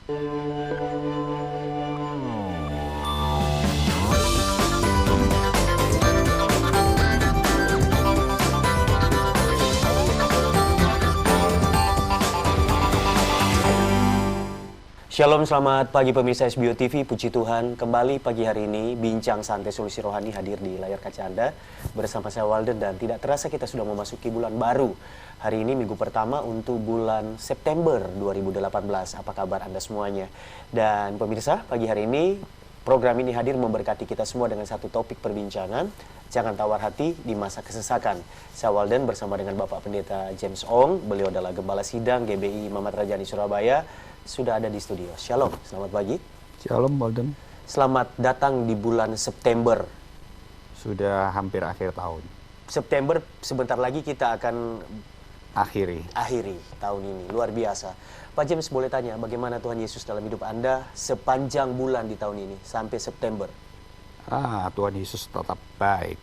Shalom, selamat pagi pemirsa SBO TV, puji Tuhan. Kembali pagi hari ini, Bincang Santai Solusi Rohani hadir di layar kaca Anda bersama saya Walden, dan tidak terasa kita sudah memasuki bulan baru. Hari ini minggu pertama untuk bulan September 2018. Apa kabar Anda semuanya? Dan pemirsa, pagi hari ini program ini hadir memberkati kita semua dengan satu topik perbincangan, jangan tawar hati di masa kesesakan. Saya Walden bersama dengan Bapak Pendeta James Ong, beliau adalah Gembala Sidang GBI Mamat Rajani Surabaya, sudah ada di studio. Shalom, selamat pagi. Shalom, Walden. Selamat datang di bulan September. Sudah hampir akhir tahun. September sebentar lagi kita akan akhiri tahun ini. Luar biasa. Pak James, boleh tanya bagaimana Tuhan Yesus dalam hidup Anda sepanjang bulan di tahun ini sampai September? Tuhan Yesus tetap baik.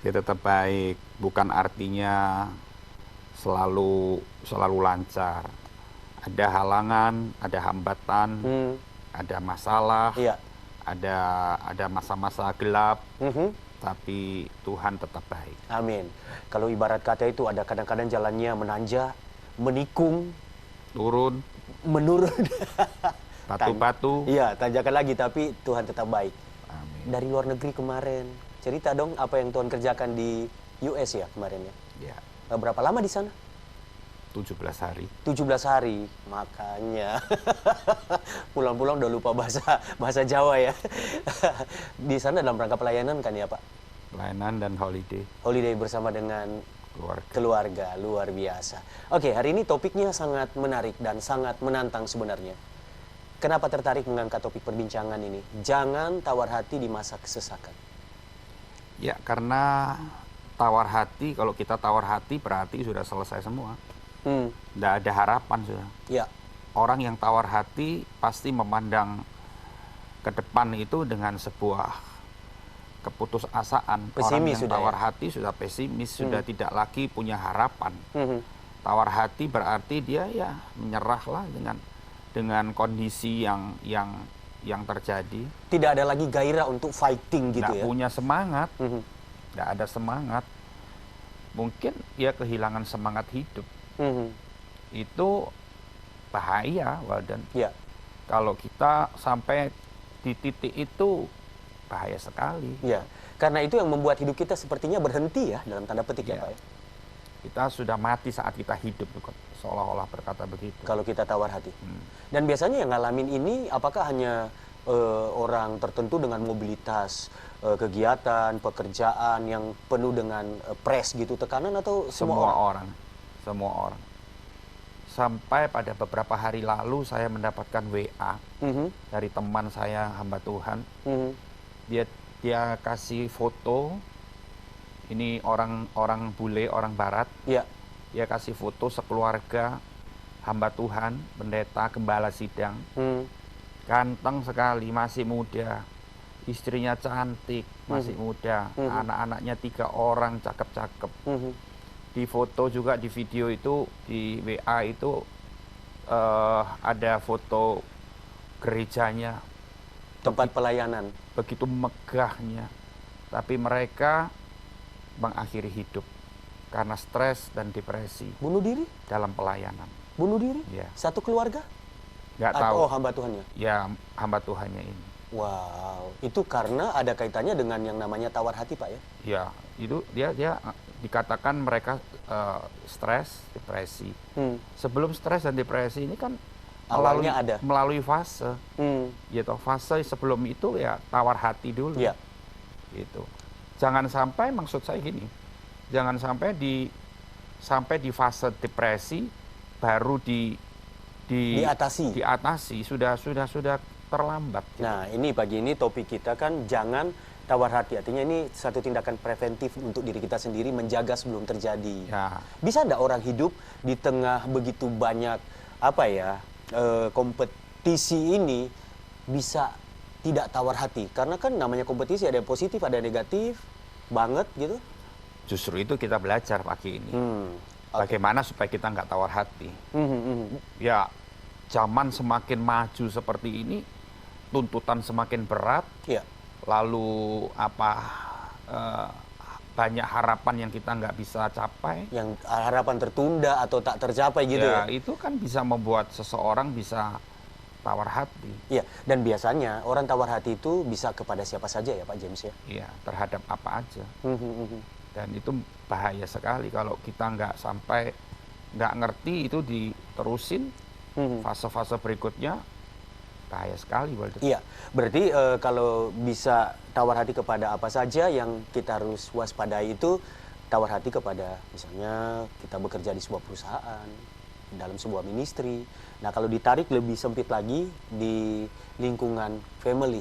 Dia tetap baik, bukan artinya selalu lancar. Ada halangan, ada hambatan, ada masalah, Iya. ada masa-masa gelap, tapi Tuhan tetap baik. Amin. Kalau ibarat kata itu ada kadang-kadang jalannya menanjak, menikung, Turun, menurun. batu-batu. Iya, tanjakan lagi, tapi Tuhan tetap baik. Amin. Dari luar negeri kemarin, cerita dong apa yang Tuhan kerjakan di US ya kemarin ya. Ya, Berapa lama di sana? 17 hari. 17 hari, makanya pulang-pulang udah lupa bahasa Jawa ya. Di sana dalam rangka pelayanan kan ya Pak? Pelayanan dan holiday. Holiday bersama dengan keluarga, luar biasa. Oke, hari ini topiknya sangat menarik dan sangat menantang sebenarnya. Kenapa tertarik mengangkat topik perbincangan ini? Jangan tawar hati di masa kesesakan. Ya, karena tawar hati, kalau kita tawar hati berarti sudah selesai semua. Tidak ada harapan sudah. Ya. Orang yang tawar hati pasti memandang ke depan itu dengan sebuah keputusasaan. Pesimis orang yang sudah tawar ya? hati sudah pesimis, sudah tidak lagi punya harapan. Mhm. Tawar hati berarti dia ya menyerahlah dengan kondisi yang terjadi. Tidak ada lagi gairah untuk fighting gitu Tidak ya? punya semangat, Mhm. tidak ada semangat. Mungkin dia kehilangan semangat hidup. Mhm. Itu bahaya, Walden. Ya. Kalau kita sampai di titik itu bahaya sekali. Ya, karena itu yang membuat hidup kita sepertinya berhenti ya, dalam tanda petik ya Ya. Pak ya? Kita sudah mati saat kita hidup, seolah-olah berkata begitu. Kalau kita tawar hati. Dan biasanya yang ngalamin ini apakah hanya orang tertentu dengan mobilitas, kegiatan, pekerjaan yang penuh dengan press gitu, tekanan, atau semua orang? Semua orang. Sampai pada beberapa hari lalu saya mendapatkan WA dari teman saya, hamba Tuhan. Dia kasih foto. Ini orang bule, orang barat. Ya. Dia kasih foto sekeluarga hamba Tuhan, pendeta, gembala sidang. Ganteng sekali, masih muda. Istrinya cantik, masih muda. Anak-anaknya 3 orang, cakep-cakep. Di foto juga, di video itu, di WA itu ada foto gerejanya. Tempat pelayanan. Begitu megahnya. Tapi mereka mengakhiri hidup karena stres dan depresi Bunuh diri? dalam pelayanan. Bunuh diri? Ya. Satu keluarga? Nggak tahu. Oh, hamba Tuhannya? Ya, hamba Tuhannya ini. Wow, itu karena ada kaitannya dengan yang namanya tawar hati Pak ya? Ya, itu dia dikatakan mereka stres, depresi. Sebelum stres dan depresi ini kan Awalnya ada. melalui fase. Gitu. Fase sebelum itu ya tawar hati dulu. Ya. Gitu. Jangan sampai, maksud saya gini, jangan sampai di fase depresi baru diatasi, sudah terlambat. Gitu. Nah, ini pagi ini topik kita kan jangan tawar hati. Artinya ini satu tindakan preventif untuk diri kita sendiri, menjaga sebelum terjadi. Ya. Bisa ada orang hidup di tengah begitu banyak kompetisi ini bisa tidak tawar hati? Karena kan namanya kompetisi, ada yang positif, ada yang negatif banget gitu. Justru itu kita belajar pagi ini. Okay. Bagaimana supaya kita nggak tawar hati. Ya, zaman semakin maju seperti ini, tuntutan semakin berat, Ya. lalu banyak harapan yang kita nggak bisa capai. Yang harapan tertunda atau tak tercapai gitu ya. Itu kan bisa membuat seseorang bisa tawar hati. Iya, dan biasanya orang tawar hati itu bisa kepada siapa saja ya Pak James ya. Iya, terhadap apa aja. Mhm. Dan itu bahaya sekali kalau kita nggak ngerti itu diterusin Mhm. fase-fase berikutnya, bahaya sekali. Walter. Iya, berarti kalau bisa tawar hati kepada apa saja, yang kita harus waspadai itu tawar hati kepada misalnya kita bekerja di sebuah perusahaan, dalam sebuah ministry. Nah, kalau ditarik lebih sempit lagi di lingkungan family,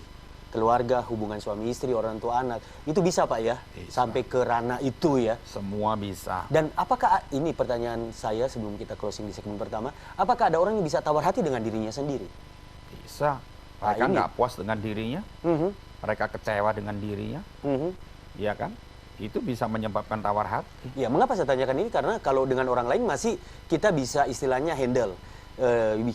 keluarga, hubungan suami istri, orang tua anak, itu bisa Pak ya, Bisa. sampai ke ranah itu ya. Semua bisa. Dan apakah, ini pertanyaan saya sebelum kita closing di segmen pertama, apakah ada orang yang bisa tawar hati dengan dirinya sendiri? Bisa. Mereka ini. nggak puas dengan dirinya, Mhm, mereka kecewa dengan dirinya, mhm. ya kan? Itu bisa menyebabkan tawar hati. Ya, mengapa saya tanyakan ini? Karena kalau dengan orang lain masih kita bisa istilahnya handle.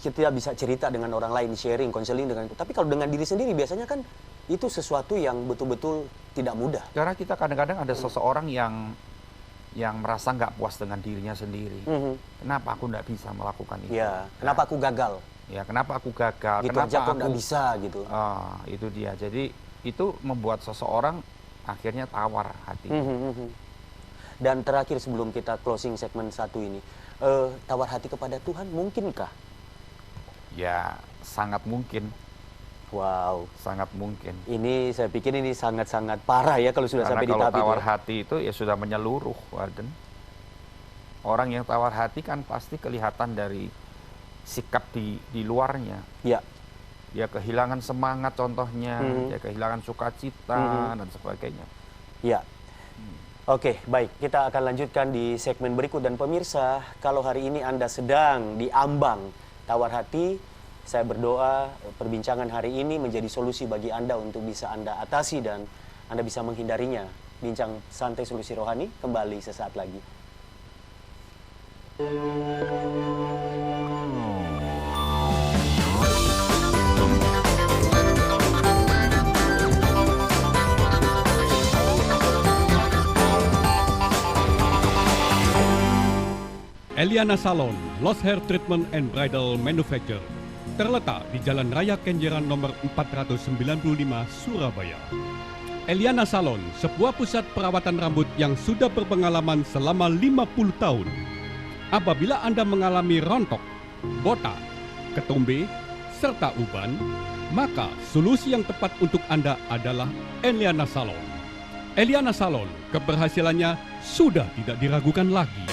Kita bisa cerita dengan orang lain, sharing, counseling dengan. Tapi kalau dengan diri sendiri biasanya kan itu sesuatu yang betul-betul tidak mudah. Karena kita kadang-kadang ada seseorang yang merasa nggak puas dengan dirinya sendiri. Mhm. Kenapa aku nggak bisa melakukan itu? Ya, kenapa aku gagal? Ya, kenapa aku gagal? Gitu Kenapa aja kok aku nggak bisa gitu. Itu dia. Jadi itu membuat seseorang akhirnya tawar hati. Mhm, mhm. Dan terakhir sebelum kita closing segmen 1 ini, tawar hati kepada Tuhan mungkinkah? Ya, sangat mungkin, Wow, sangat mungkin. ini saya pikir ini sangat-sangat parah ya kalau sudah Karena sampai di kalau tahap itu. tawar Ya. hati itu ya sudah menyeluruh, Warden. Orang yang tawar hati kan pasti kelihatan dari sikap di luarnya. Ya. Dia kehilangan semangat contohnya, dia kehilangan sukacita dan sebagainya. Ya. Oke, baik. Kita akan lanjutkan di segmen berikut. Dan pemirsa, kalau hari ini Anda sedang diambang tawar hati, saya berdoa perbincangan hari ini menjadi solusi bagi Anda untuk bisa Anda atasi dan Anda bisa menghindarinya. Bincang Santai Solusi Rohani kembali sesaat lagi. Eliana Salon, Lost Hair Treatment and Bridal Manufacture, terletak di Jalan Raya Kenjeran nomor 495, Surabaya. Eliana Salon, sebuah pusat perawatan rambut yang sudah berpengalaman selama 50 tahun. Apabila Anda mengalami rontok, botak, ketombe, serta uban, maka solusi yang tepat untuk Anda adalah Eliana Salon. Eliana Salon, keberhasilannya sudah tidak diragukan lagi.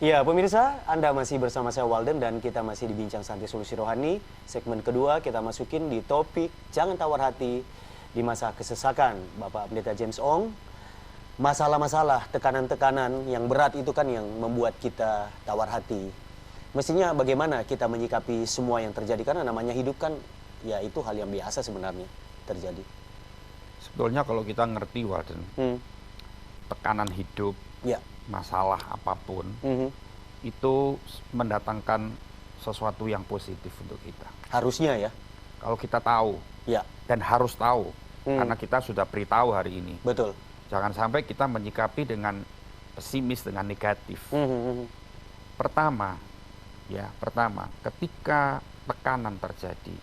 Ya, pemirsa, Anda masih bersama saya Walden dan kita masih di Bincang Santai Solusi Rohani. Segmen kedua kita masukin di topik Jangan Tawar Hati di Masa Kesesakan. Bapak Pendeta James Ong, masalah-masalah, tekanan-tekanan yang berat itu kan yang membuat kita tawar hati. Mestinya bagaimana kita menyikapi semua yang terjadi, karena namanya hidup kan ya itu hal yang biasa sebenarnya terjadi. Sebetulnya kalau kita ngerti, Walden, tekanan hidup, Ya. masalah apapun, itu mendatangkan sesuatu yang positif untuk kita. Harusnya ya. Kalau kita tahu, Ya, dan harus tahu, karena kita sudah beritahu hari ini. betul. Jangan sampai kita menyikapi dengan pesimis, dengan negatif. Pertama, ketika tekanan terjadi,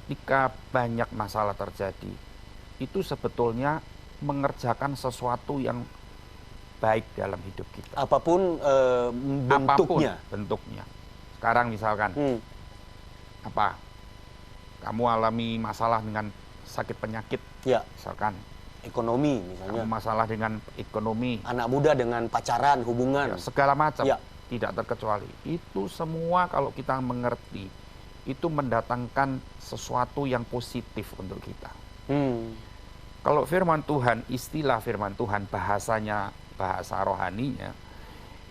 ketika banyak masalah terjadi, itu sebetulnya mengerjakan sesuatu yang baik dalam hidup kita. Apapun bentuknya. Apapun bentuknya. Sekarang misalkan, kamu alami masalah dengan sakit penyakit, Ya, misalkan, ekonomi misalnya. kamu masalah dengan ekonomi, Anak muda dengan pacaran, hubungan. segala macam, Ya. tidak terkecuali. Itu semua kalau kita mengerti, itu mendatangkan sesuatu yang positif untuk kita. Kalau firman Tuhan, istilah firman Tuhan, bahasa rohaninya,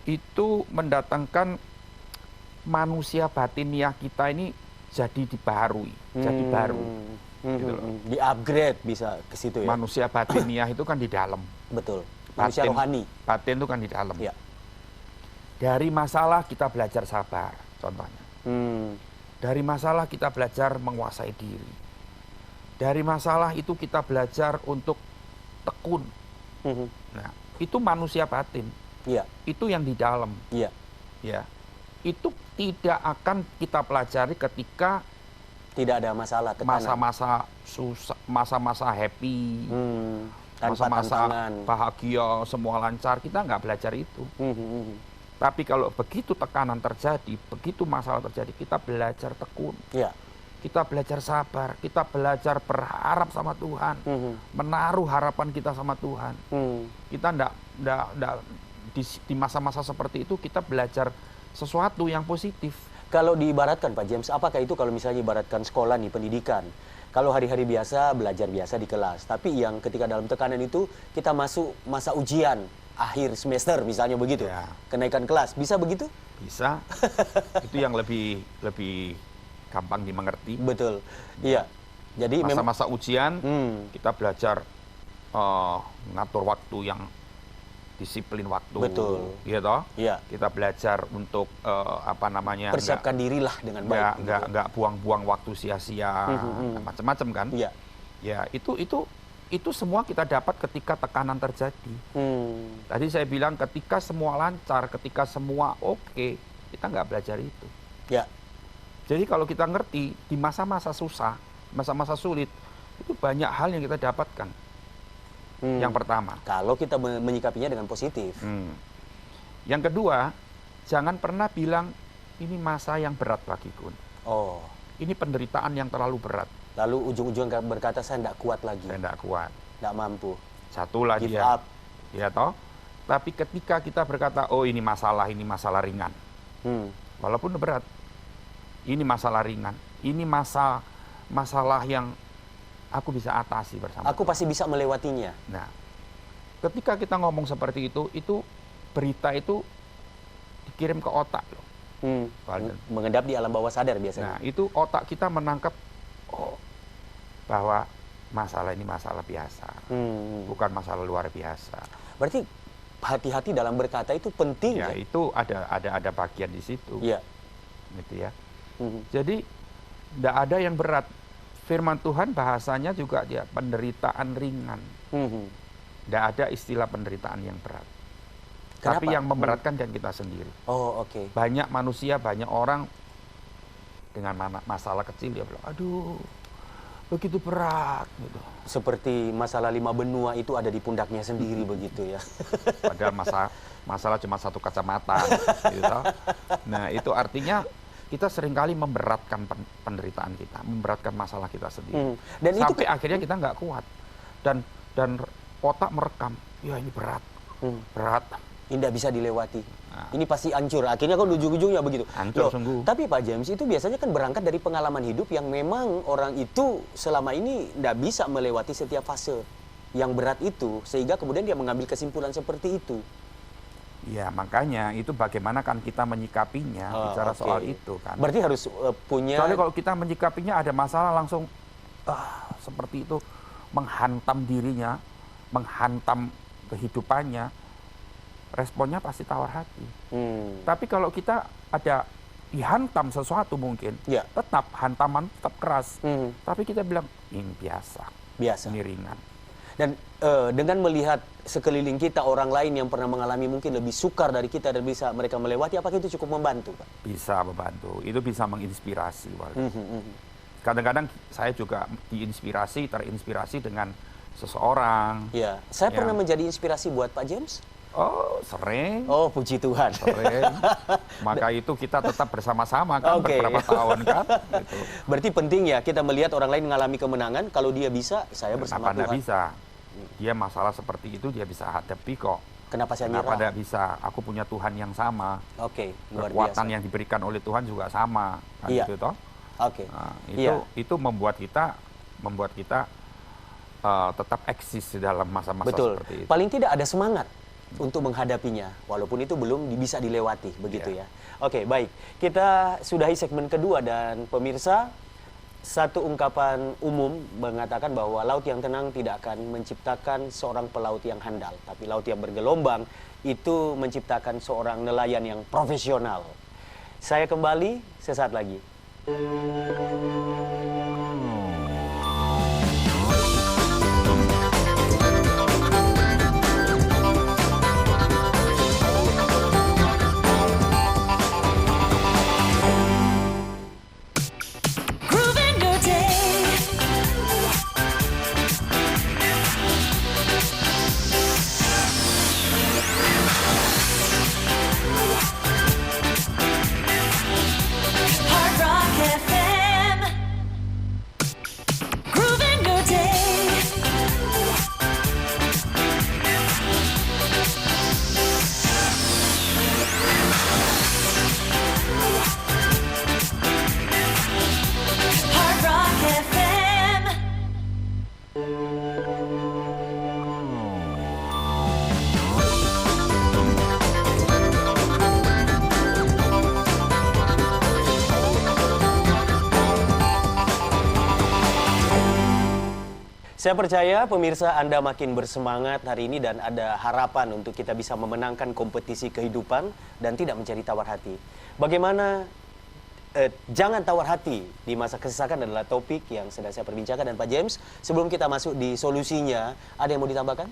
itu mendatangkan manusia batiniah kita ini jadi dibaharui, jadi baru. Gitu loh. Di-upgrade bisa ke situ ya. Manusia batiniah itu kan di dalam. Betul. Manusia rohani. Batin itu kan di dalam. Ya. Dari masalah kita belajar sabar, contohnya. Dari masalah kita belajar menguasai diri. Dari masalah itu kita belajar untuk tekun. Nah, itu manusia batin. Iya. Itu yang di dalam. Iya. Ya. Itu tidak akan kita pelajari ketika Tidak ada masalah, tekanan. masa-masa susah, masa-masa happy, Tanpa masa-masa tantangan. bahagia, semua lancar. Kita nggak belajar itu. Tapi kalau begitu tekanan terjadi, begitu masalah terjadi, kita belajar tekun. Iya. Kita belajar sabar, kita belajar berharap sama Tuhan, menaruh harapan kita sama Tuhan. Kita ndak di masa-masa seperti itu kita belajar sesuatu yang positif. Kalau diibaratkan Pak James, apakah itu kalau misalnya ibaratkan sekolah nih, pendidikan. Kalau hari-hari biasa, belajar biasa di kelas. Tapi yang ketika dalam tekanan itu, kita masuk masa ujian, akhir semester misalnya begitu. Ya. Kenaikan kelas, bisa begitu? Bisa. Itu yang lebih gampang dimengerti. Betul. Iya. Jadi Masa-masa ujian, kita belajar ngatur waktu yang disiplin waktu. Betul. Iya toh? Iya. Kita belajar untuk Persiapkan dirilah dengan baik. nggak buang-buang waktu sia-sia, macam-macam kan? Iya. Ya, itu semua kita dapat ketika tekanan terjadi. Tadi saya bilang ketika semua lancar, ketika semua oke, kita nggak belajar itu. Ya. Jadi kalau kita ngerti di masa-masa susah, masa-masa sulit, itu banyak hal yang kita dapatkan. Yang pertama. Kalau kita menyikapinya dengan positif. Yang kedua, jangan pernah bilang ini masa yang berat bagiku. Oh. Ini penderitaan yang terlalu berat. Lalu ujung-ujung berkata saya tidak kuat lagi. Saya tidak kuat. Tidak mampu. Satulah Give dia. up. Ya toh. Tapi ketika kita berkata, oh ini masalah ringan. Walaupun berat. Ini masalah ringan. Ini masalah yang aku bisa atasi bersama. Aku pasti bisa melewatinya. Nah, ketika kita ngomong seperti itu berita itu dikirim ke otak loh. Mengendap di alam bawah sadar biasanya. Nah, itu otak kita menangkap bahwa masalah ini masalah biasa, bukan masalah luar biasa. Berarti hati-hati dalam berkata itu penting Ya, ya? itu ada bagian di situ. Iya. Gitu ya. Jadi tidak ada yang berat. Firman Tuhan bahasanya juga dia penderitaan ringan. Tidak ada istilah penderitaan yang berat. Kenapa? Tapi yang memberatkan kan kita sendiri. Oh, oke. Banyak manusia, banyak orang dengan masalah kecil dia bilang, aduh, begitu berat. Gitu. Seperti masalah 5 benua itu ada di pundaknya sendiri begitu ya. Padahal masalah cuma satu kacamata. Gitu. Nah, itu artinya kita seringkali memberatkan penderitaan kita, memberatkan masalah kita sendiri. Dan sampai itu akhirnya kita nggak kuat. Dan otak merekam, ya ini berat, berat. tidak bisa dilewati. Nah. Ini pasti hancur. Akhirnya kan ujung-ujungnya begitu. Hancur sungguh. Tapi Pak James itu biasanya kan berangkat dari pengalaman hidup yang memang orang itu selama ini tidak bisa melewati setiap fase yang berat itu, sehingga kemudian dia mengambil kesimpulan seperti itu. Ya, makanya itu bagaimana kan kita menyikapinya, bicara oke. soal itu kan. Berarti harus punya... Soalnya kalau kita menyikapinya ada masalah langsung seperti itu, menghantam dirinya, menghantam kehidupannya, responnya pasti tawar hati. Tapi kalau kita ada dihantam sesuatu mungkin, Ya. tetap hantaman tetap keras. Tapi kita bilang ini biasa, ini ringan. Dan dengan melihat sekeliling kita orang lain yang pernah mengalami mungkin lebih sukar dari kita dan bisa mereka melewati, apakah itu cukup membantu, Pak? Bisa membantu, itu bisa menginspirasi. Kadang-kadang saya juga terinspirasi dengan seseorang. Ya, saya pernah menjadi inspirasi buat Pak James. Oh, sering. Oh, puji Tuhan. Sering. Maka itu kita tetap bersama-sama kan beberapa tahun kan. Gitu. Berarti penting ya kita melihat orang lain mengalami kemenangan, kalau dia bisa, saya bersama Kenapa Tuhan. bisa? Dia masalah seperti itu dia bisa hadapi kok. Kenapa saya Kenapa nyerah? tidak bisa? Aku punya Tuhan yang sama. Oke, luar Kekuatan biasa. yang diberikan oleh Tuhan juga sama. Kan Iya. gitu toh? Oke. Nah, Iya. itu membuat kita tetap eksis di dalam masa-masa Betul. seperti itu. Paling tidak ada semangat. untuk menghadapinya, walaupun itu belum bisa dilewati, begitu ya. Oke, baik. Kita sudahi segmen kedua dan pemirsa, satu ungkapan umum mengatakan bahwa laut yang tenang tidak akan menciptakan seorang pelaut yang handal, tapi laut yang bergelombang itu menciptakan seorang nelayan yang profesional. Saya kembali sesaat lagi. Hard Rock FM. Grooving your day. Hard Rock FM. Saya percaya pemirsa Anda makin bersemangat hari ini dan ada harapan untuk kita bisa memenangkan kompetisi kehidupan dan tidak mencari tawar hati. Bagaimana jangan tawar hati di masa kesesakan adalah topik yang sedang saya perbincangkan. Dan Pak James, sebelum kita masuk di solusinya, ada yang mau ditambahkan?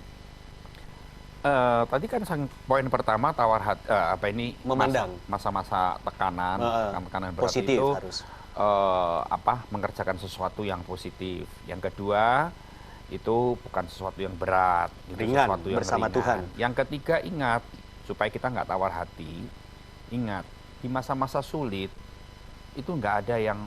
Tadi kan poin pertama tawar hati, Memandang. masa-masa tekanan, tekanan berat positif itu harus. Mengerjakan sesuatu yang positif. Yang kedua itu bukan sesuatu yang berat, itu Ringan, sesuatu yang bersama ringan. Tuhan. Yang ketiga, ingat supaya kita nggak tawar hati. Ingat di masa-masa sulit itu nggak ada yang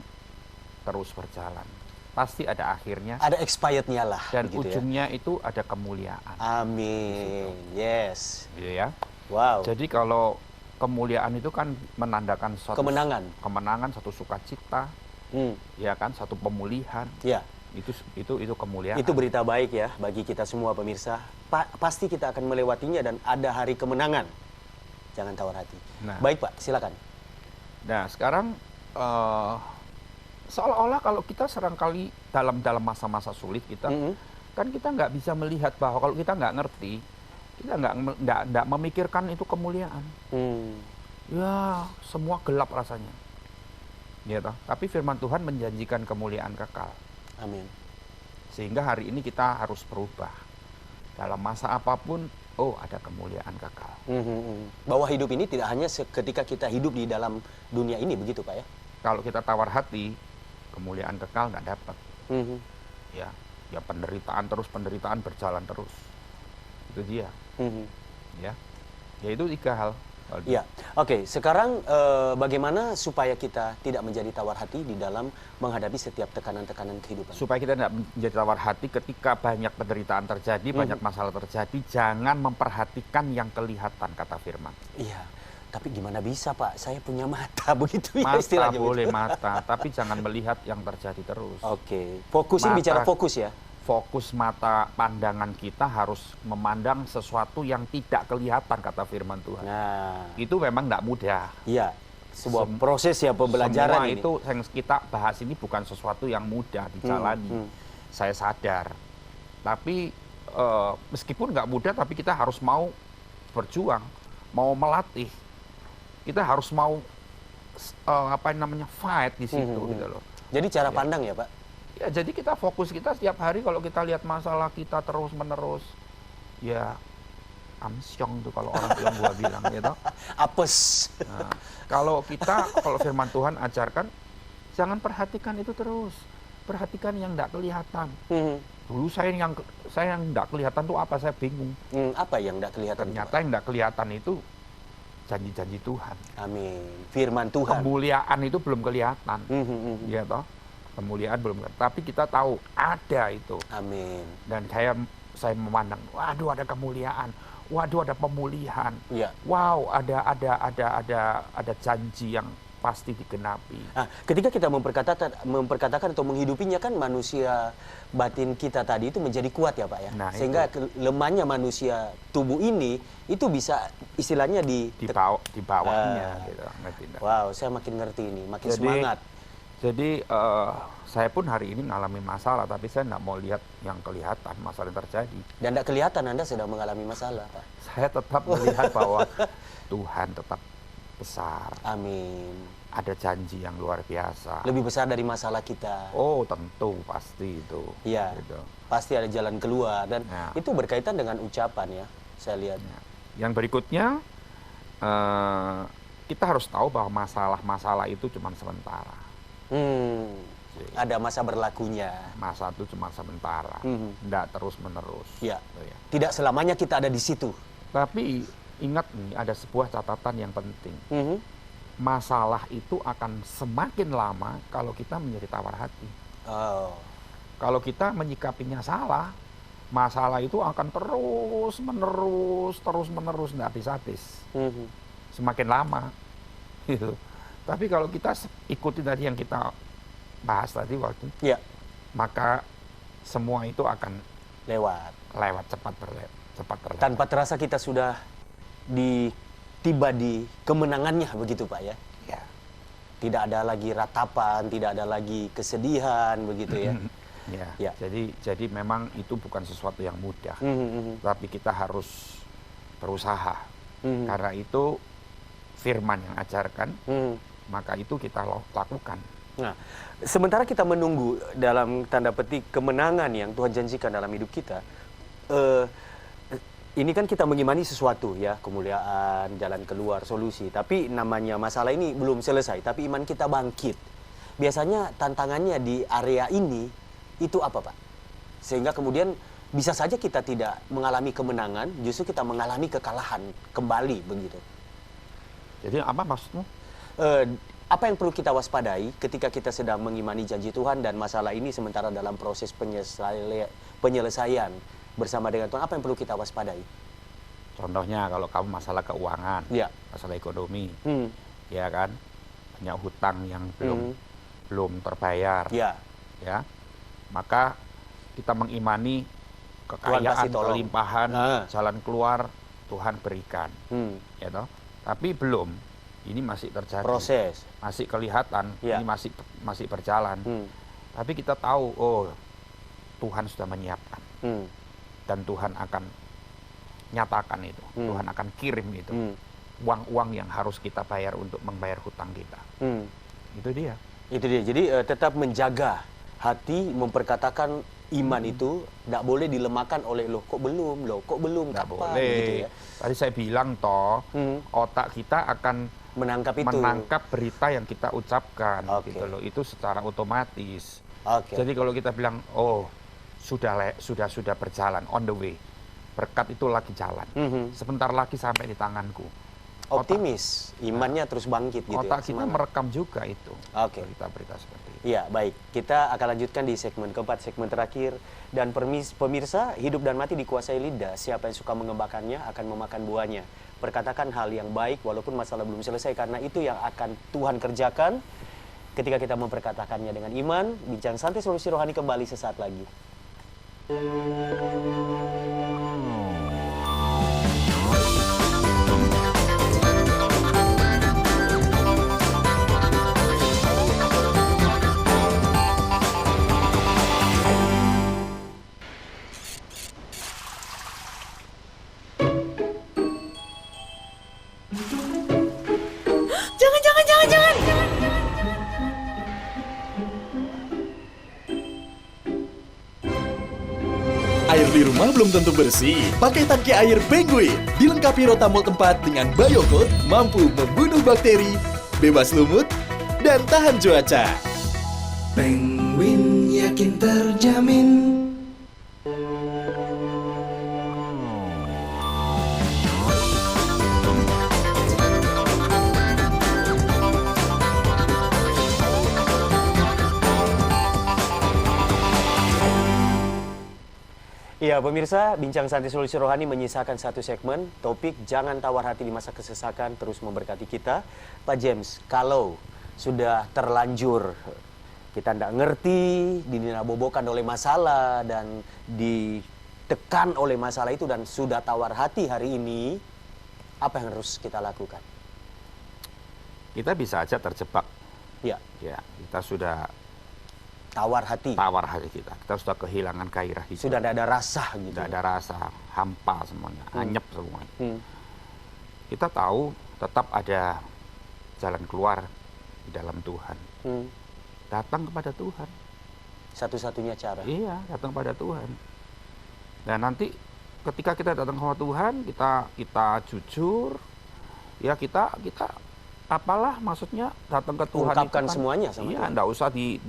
terus berjalan, pasti ada akhirnya. Ada expirednya lah. Dan begitu ya. ujungnya itu ada kemuliaan. Amin. Yes. Gitu ya. Wow. Jadi kalau kemuliaan itu kan menandakan suatu Kemenangan. satu sukacita, Hmm. ya kan, satu pemulihan. Ya. Itu kemuliaan. Itu berita baik ya bagi kita semua pemirsa. Pasti kita akan melewatinya dan ada hari kemenangan. Jangan tawar hati. Nah. Baik Pak, silakan. Nah sekarang seolah-olah kalau kita serangkali dalam masa-masa sulit kita, kan kita nggak bisa melihat bahwa kalau kita nggak ngerti, kita nggak memikirkan itu kemuliaan. Ya semua gelap rasanya. Gitu. Tapi firman Tuhan menjanjikan kemuliaan kekal. Amin. Sehingga hari ini kita harus berubah. Dalam masa apapun, ada kemuliaan kekal. Bahwa hidup ini tidak hanya ketika kita hidup di dalam dunia ini, begitu Pak ya? Kalau kita tawar hati, kemuliaan kekal nggak dapat. Ya penderitaan berjalan terus. Itu dia. Ya itu 3 hal. Ya, oke. Sekarang bagaimana supaya kita tidak menjadi tawar hati di dalam menghadapi setiap tekanan-tekanan kehidupan? Supaya kita tidak menjadi tawar hati ketika banyak penderitaan terjadi, banyak masalah terjadi, jangan memperhatikan yang kelihatan, kata firman. Iya, tapi gimana bisa Pak? Saya punya mata, begitu ya Mata istilahnya. boleh mata, tapi jangan melihat yang terjadi terus. Oke, fokusin bicara fokus ya. Fokus mata pandangan kita harus memandang sesuatu yang tidak kelihatan, kata firman Tuhan. Nah, Itu memang tidak mudah. iya, sebuah proses ya pembelajaran Semua ini. itu yang kita bahas ini bukan sesuatu yang mudah dijalani. Saya sadar. Tapi meskipun nggak mudah, tapi kita harus mau berjuang, mau melatih. Kita harus mau fight di situ gitu loh. Jadi cara pandang ya Pak? Ya, jadi kita fokus kita setiap hari kalau kita lihat masalah kita terus menerus, ya amsyong tuh kalau orang yang gua bilang gitu. Apes. Nah, kalau firman Tuhan ajarkan, jangan perhatikan itu terus, perhatikan yang tidak kelihatan. Dulu saya yang tidak kelihatan tuh apa, saya bingung. Apa yang tidak kelihatan? Ternyata yang tidak kelihatan itu janji-janji Tuhan. Amin. Firman Tuhan. Kemuliaan itu belum kelihatan, ya toh. Kemuliaan belum kelihatan, tapi kita tahu ada itu. Amin. Dan saya memandang, waduh ada kemuliaan, waduh ada pemulihan, Iya. wow ada janji yang pasti digenapi. Nah, ketika kita memperkatakan atau menghidupinya kan manusia batin kita tadi itu menjadi kuat ya Pak ya. Nah, sehingga lemahnya manusia tubuh ini itu bisa istilahnya Dibawahnya gitu. ngerti nggak? Wow, saya makin ngerti ini, makin Jadi, semangat. Jadi saya pun hari ini mengalami masalah, tapi saya nggak mau lihat yang kelihatan masalah yang terjadi. Dan tidak kelihatan Anda sedang mengalami masalah Pak. Saya tetap melihat bahwa Tuhan tetap besar. Amin. Ada janji yang luar biasa. Lebih besar dari masalah kita. Oh tentu pasti itu. Iya. Gitu. Pasti ada jalan keluar dan Ya. itu berkaitan dengan ucapan ya. Saya lihat. Ya. Yang berikutnya kita harus tahu bahwa masalah-masalah itu cuma sementara. Ada masa berlakunya. Masa itu cuma sementara, tidak terus menerus. Ya. Gitu ya. Tidak selamanya kita ada di situ. Tapi ingat nih ada sebuah catatan yang penting. Masalah itu akan semakin lama kalau kita menjadi tawar hati. Oh. Kalau kita menyikapinya salah, masalah itu akan terus menerus, tidak habis-habis. Semakin lama, gitu. Tapi kalau kita ikuti tadi yang kita bahas tadi waktu, Ya, maka semua itu akan lewat. cepat terlewat. Tanpa terasa kita sudah tiba di kemenangannya begitu Pak ya. Ya. Tidak ada lagi ratapan, tidak ada lagi kesedihan begitu ya. Ya. Ya. Jadi memang itu bukan sesuatu yang mudah, tapi kita harus berusaha. Karena itu firman yang ajarkan, maka itu kita lakukan. Nah, sementara kita menunggu dalam tanda petik kemenangan yang Tuhan janjikan dalam hidup kita, ini kan kita mengimani sesuatu ya, kemuliaan, jalan keluar, solusi. Tapi namanya masalah ini belum selesai, tapi iman kita bangkit. Biasanya tantangannya di area ini itu apa Pak? Sehingga kemudian bisa saja kita tidak mengalami kemenangan, justru kita mengalami kekalahan kembali begitu. Jadi apa maksudmu? Apa yang perlu kita waspadai ketika kita sedang mengimani janji Tuhan dan masalah ini sementara dalam proses penyelesaian bersama dengan Tuhan, apa yang perlu kita waspadai? Contohnya kalau kamu masalah keuangan, Ya. masalah ekonomi, ya kan, banyak hutang yang belum terbayar, Ya. ya, maka kita mengimani Tuhan kekayaan, pasti tolong. kelimpahan, Nah. jalan keluar Tuhan berikan, ya toh. Tapi belum, ini masih terjadi, Proses. masih kelihatan, Ya. ini masih berjalan. Tapi kita tahu, oh Tuhan sudah menyiapkan. Dan Tuhan akan nyatakan itu, Tuhan akan kirim itu uang-uang yang harus kita bayar untuk membayar hutang kita. Itu dia. Itu dia. Jadi tetap menjaga hati, memperkatakan iman itu tidak boleh dilemahkan oleh loh kok belum, Nggak kapan, boleh. gitu ya. Tadi saya bilang toh, otak kita akan Menangkap itu. menangkap berita yang kita ucapkan, Oke. gitu loh. Itu secara otomatis. Oke. Jadi kalau kita bilang, oh sudah berjalan, on the way, berkat itu lagi jalan, sebentar lagi sampai di tanganku. Optimis, imannya terus bangkit gitu Otak ya. kita semangat. merekam juga itu, Oke. berita-berita seperti itu. Ya, baik. Kita akan lanjutkan di segmen keempat, segmen terakhir. Dan pemirsa, hidup dan mati dikuasai lidah. Siapa yang suka mengembangkannya akan memakan buahnya. Perkatakan hal yang baik walaupun masalah belum selesai, karena itu yang akan Tuhan kerjakan ketika kita memperkatakannya dengan iman. Bincang Santai Solusi Rohani kembali sesaat lagi. Jangan. Air di rumah belum tentu bersih. Pakai tangki air Penguin. Dilengkapi rotamol 4 dengan Biocoat, mampu membunuh bakteri, bebas lumut, dan tahan cuaca. Penguin yakin terjamin. Ya, pemirsa, Bincang Santai Solusi Rohani menyisakan satu segmen, topik jangan tawar hati di masa kesesakan terus memberkati kita. Pak James, kalau sudah terlanjur kita tidak ngerti, dinabobokan oleh masalah dan ditekan oleh masalah itu dan sudah tawar hati hari ini, apa yang harus kita lakukan? Kita bisa aja terjebak. Ya, Ya, kita sudah tawar hati. tawar hati kita. Kita sudah kehilangan gairah hidup. Sudah tidak ada rasa gitu. Tidak ada rasa, hampa semuanya, anyep semuanya. Hmm. Kita tahu tetap ada jalan keluar di dalam Tuhan. Hmm. Datang kepada Tuhan. Satu-satunya cara. Iya, datang pada Tuhan. Dan nanti ketika kita datang kepada Tuhan, kita jujur, ya kita apalah maksudnya datang ke Tuhan Ungkapkan itu kan, semuanya sama iya, Tuhan. enggak usah di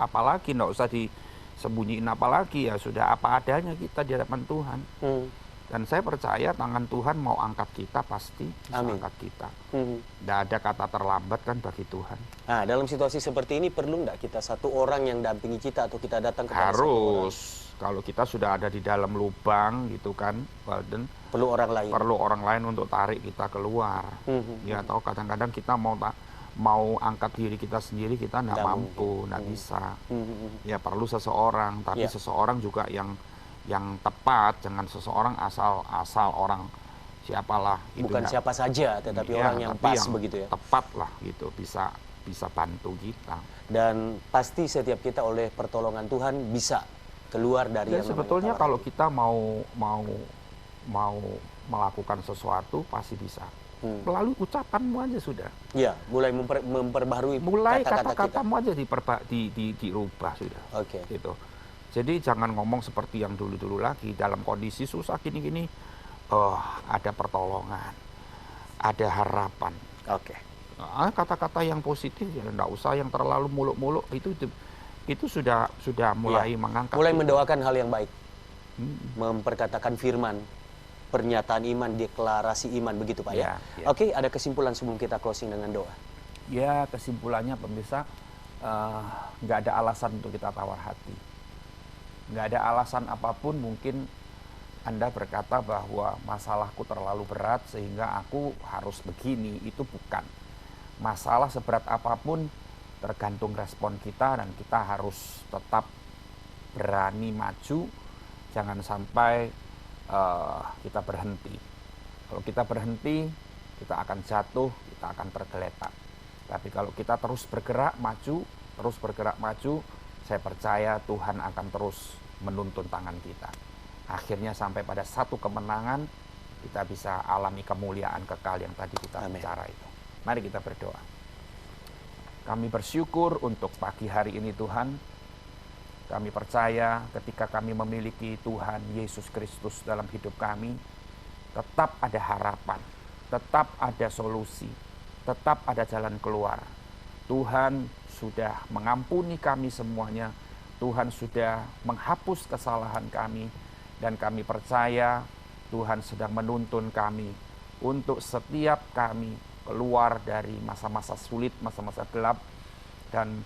apalagi, enggak usah disembunyiin apalagi, ya sudah apa adanya kita di hadapan Tuhan. Hmm. Dan saya percaya tangan Tuhan mau angkat kita, pasti bisa Amin. angkat kita. Hmm. Tidak ada kata terlambat kan bagi Tuhan. Nah, dalam situasi seperti ini perlu nggak kita satu orang yang dampingi kita atau kita datang kepada satu orang? Harus. Kalau kita sudah ada di dalam lubang gitu kan, Walden, Perlu orang lain. perlu orang lain untuk tarik kita keluar. Hmm. Ya, atau kadang-kadang kita mau angkat diri kita sendiri, kita nggak Nggak mampu, nggak bisa. Hmm. Ya perlu seseorang, tapi Ya. seseorang juga yang tepat, jangan seseorang asal orang siapalah. Itu Bukan nggak- siapa saja, tetapi Iya, orang yang tapi pas yang begitu ya. tepat lah gitu, bisa bantu kita. Dan pasti setiap kita oleh pertolongan Tuhan bisa keluar dari Dan yang namanya sebetulnya tawar kalau hati. kita mau melakukan sesuatu pasti bisa. Melalui ucapanmu aja sudah. Ya, mulai memperbaharui Mulai kata-kata kita. kata-katamu aja dirubah sudah. Oke. Gitu. Jadi jangan ngomong seperti yang dulu-dulu lagi, dalam kondisi susah gini-gini, ada pertolongan, ada harapan. Oke. Kata-kata yang positif, ya enggak usah yang terlalu muluk-muluk, itu sudah mulai Ya. mengangkat. Mulai kita. mendoakan hal yang baik. Hmm. Memperkatakan firman, pernyataan iman, deklarasi iman begitu Pak ya. Ya, ya. Oke, ada kesimpulan sebelum kita closing dengan doa. Ya, kesimpulannya pemirsa, nggak ada alasan untuk kita tawar hati. Nggak ada alasan apapun. Mungkin Anda berkata bahwa masalahku terlalu berat sehingga aku harus begini. Itu bukan. Masalah seberat apapun tergantung respon kita, dan kita harus tetap berani maju. Jangan sampai kita berhenti. Kalau kita berhenti, kita akan jatuh, kita akan tergeletak. Tapi kalau kita terus bergerak maju, saya percaya Tuhan akan terus menuntun tangan kita. Akhirnya sampai pada satu kemenangan, kita bisa alami kemuliaan kekal yang tadi kita Amin. bicara itu. Mari kita berdoa. Kami bersyukur untuk pagi hari ini Tuhan. Kami percaya ketika kami memiliki Tuhan Yesus Kristus dalam hidup kami, tetap ada harapan, tetap ada solusi, tetap ada jalan keluar. Tuhan sudah mengampuni kami semuanya, Tuhan sudah menghapus kesalahan kami, dan kami percaya Tuhan sedang menuntun kami untuk setiap kami keluar dari masa-masa sulit, masa-masa gelap, dan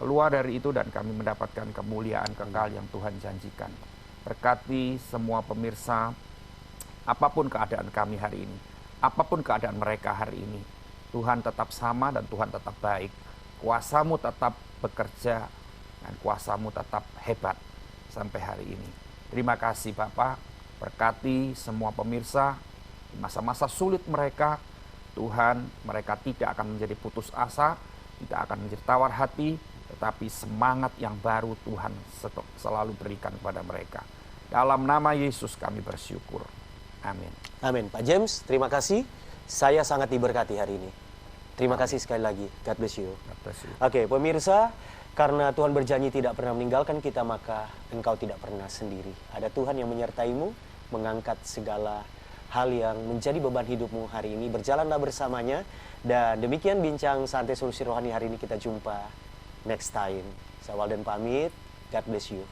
keluar dari itu dan kami mendapatkan kemuliaan kekal yang Tuhan janjikan. Berkati semua pemirsa, apapun keadaan kami hari ini, apapun keadaan mereka hari ini, Tuhan tetap sama dan Tuhan tetap baik. Kuasamu tetap bekerja dan kuasamu tetap hebat sampai hari ini. Terima kasih Bapak, berkati semua pemirsa di masa-masa sulit mereka. Tuhan, mereka tidak akan menjadi putus asa, tidak akan menjadi tawar hati, tetapi semangat yang baru Tuhan selalu berikan kepada mereka. Dalam nama Yesus kami bersyukur. Amin. Amin. Pak James, terima kasih. Saya sangat diberkati hari ini. Terima kasih sekali lagi. God bless you. God bless you. Oke, pemirsa, karena Tuhan berjanji tidak pernah meninggalkan kita, maka engkau tidak pernah sendiri. Ada Tuhan yang menyertaimu, mengangkat segala hal yang menjadi beban hidupmu hari ini. Berjalanlah bersamanya. Dan demikian bincang santai solusi rohani hari ini. Kita jumpa next time. Saya Walden pamit. God bless you.